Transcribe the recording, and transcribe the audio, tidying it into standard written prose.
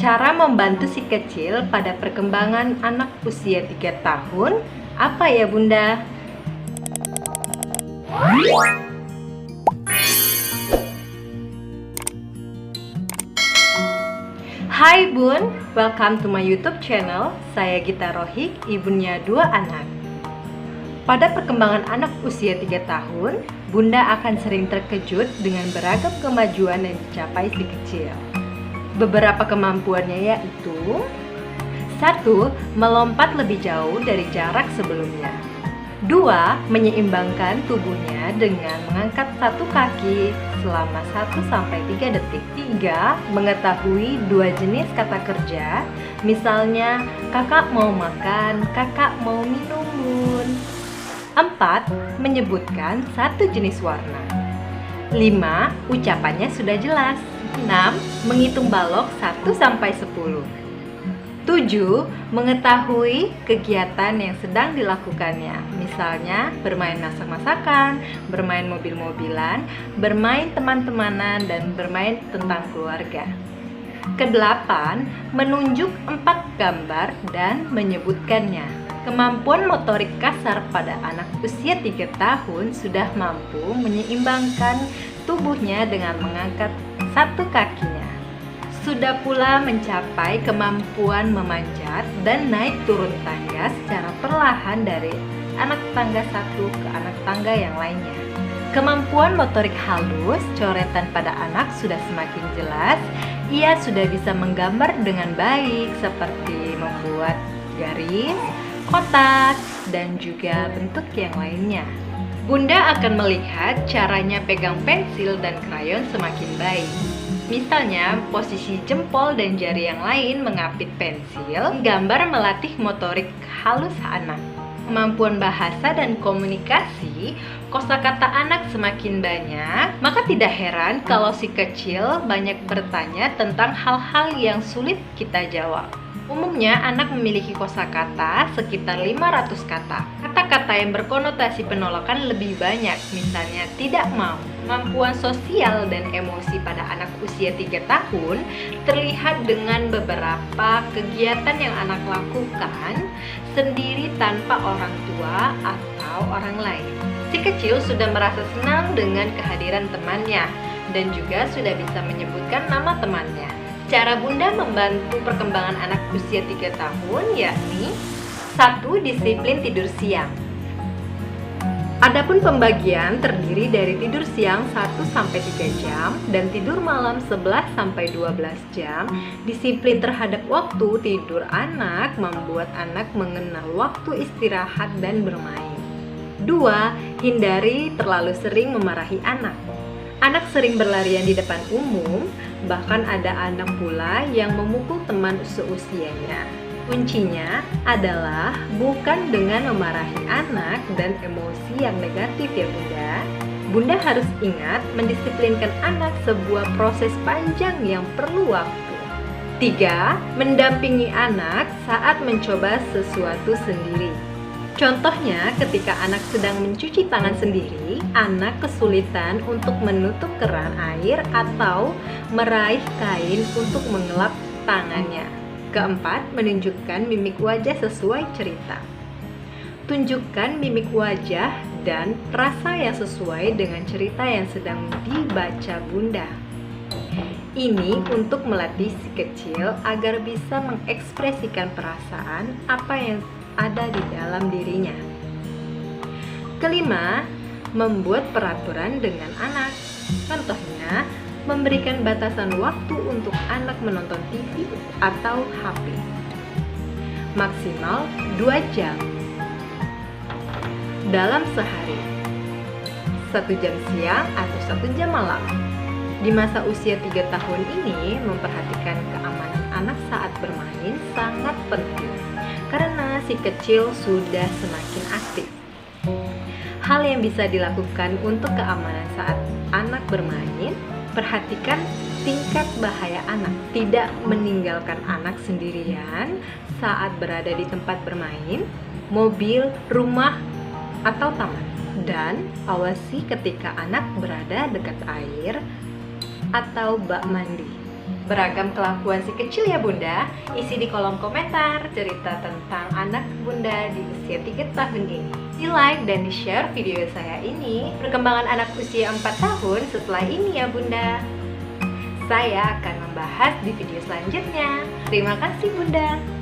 Cara membantu si kecil pada perkembangan anak usia 3 tahun, apa ya Bunda? Hai Bun, welcome to my YouTube channel. Saya Gita Rohik, ibunya 2 anak. Pada perkembangan anak usia 3 tahun, Bunda akan sering terkejut dengan beragam kemajuan yang dicapai si kecil. Beberapa kemampuannya yaitu 1. Melompat lebih jauh dari jarak sebelumnya. 2. Menyeimbangkan tubuhnya dengan mengangkat satu kaki selama 1-3 detik. 3. Mengetahui 2 jenis kata kerja, misalnya kakak mau makan, kakak mau minum bun. 4. Menyebutkan 1 jenis warna. 5. Ucapannya sudah jelas. 6. Menghitung balok 1-10. 7. Mengetahui kegiatan yang sedang dilakukannya, misalnya bermain masak-masakan, bermain mobil-mobilan, bermain teman-temanan, dan bermain tentang keluarga. Ke-8. Menunjuk 4 gambar dan menyebutkannya. Kemampuan motorik kasar pada anak usia 3 tahun sudah mampu menyeimbangkan tubuhnya dengan mengangkat 1 kakinya. Sudah pula mencapai kemampuan memanjat dan naik turun tangga secara perlahan dari anak tangga satu ke anak tangga yang lainnya. Kemampuan motorik halus, coretan pada anak sudah semakin jelas. Ia sudah bisa menggambar dengan baik seperti membuat garis, kotak, dan juga bentuk yang lainnya. Bunda akan melihat caranya pegang pensil dan krayon semakin baik. Misalnya, posisi jempol dan jari yang lain mengapit pensil, gambar melatih motorik halus anak. Kemampuan bahasa dan komunikasi, kosakata anak semakin banyak, maka tidak heran kalau si kecil banyak bertanya tentang hal-hal yang sulit kita jawab. Umumnya, anak memiliki kosakata sekitar 500 kata. Kata-kata yang berkonotasi penolakan lebih banyak, misalnya tidak mau. Kemampuan sosial dan emosi pada anak usia 3 tahun terlihat dengan beberapa kegiatan yang anak lakukan sendiri tanpa orang tua atau orang lain. Si kecil sudah merasa senang dengan kehadiran temannya dan juga sudah bisa menyebutkan nama temannya. Cara Bunda membantu perkembangan anak usia 3 tahun yakni 1. Disiplin tidur siang. Adapun pembagian terdiri dari tidur siang 1-3 jam dan tidur malam 11-12 jam. Disiplin terhadap waktu tidur anak membuat anak mengenal waktu istirahat dan bermain. 2. Hindari terlalu sering memarahi anak. Anak sering berlarian di depan umum, bahkan ada anak pula yang memukul teman seusianya. Kuncinya adalah bukan dengan memarahi anak dan emosi yang negatif ya Bunda. Bunda harus ingat mendisiplinkan anak sebuah proses panjang yang perlu waktu. 3. Mendampingi anak saat mencoba sesuatu sendiri. Contohnya, ketika anak sedang mencuci tangan sendiri, anak kesulitan untuk menutup keran air atau meraih kain untuk mengelap tangannya. 4. Menunjukkan mimik wajah sesuai cerita. Tunjukkan mimik wajah dan rasa yang sesuai dengan cerita yang sedang dibaca Bunda. Ini untuk melatih si kecil agar bisa mengekspresikan perasaan apa yang ada di dalam dirinya. 5. Membuat peraturan dengan anak. Contohnya, memberikan batasan waktu untuk anak menonton TV atau HP. Maksimal 2 jam dalam sehari. 1 jam siang atau 1 jam malam. Di masa usia 3 tahun ini, memperhatikan keamanan anak saat bermain sangat penting karena si kecil sudah semakin aktif. Hal yang bisa dilakukan untuk keamanan saat anak bermain, perhatikan tingkat bahaya anak. Tidak meninggalkan anak sendirian saat berada di tempat bermain, mobil, rumah, atau taman. Dan awasi ketika anak berada dekat air atau bak mandi. beragam kelakuan si kecil ya Bunda. Isi di kolom komentar cerita tentang anak Bunda di usia 3 tahun ini. Di like dan di share video saya ini, perkembangan anak usia 4 tahun setelah ini ya Bunda. Saya akan membahas di video selanjutnya. Terima kasih Bunda.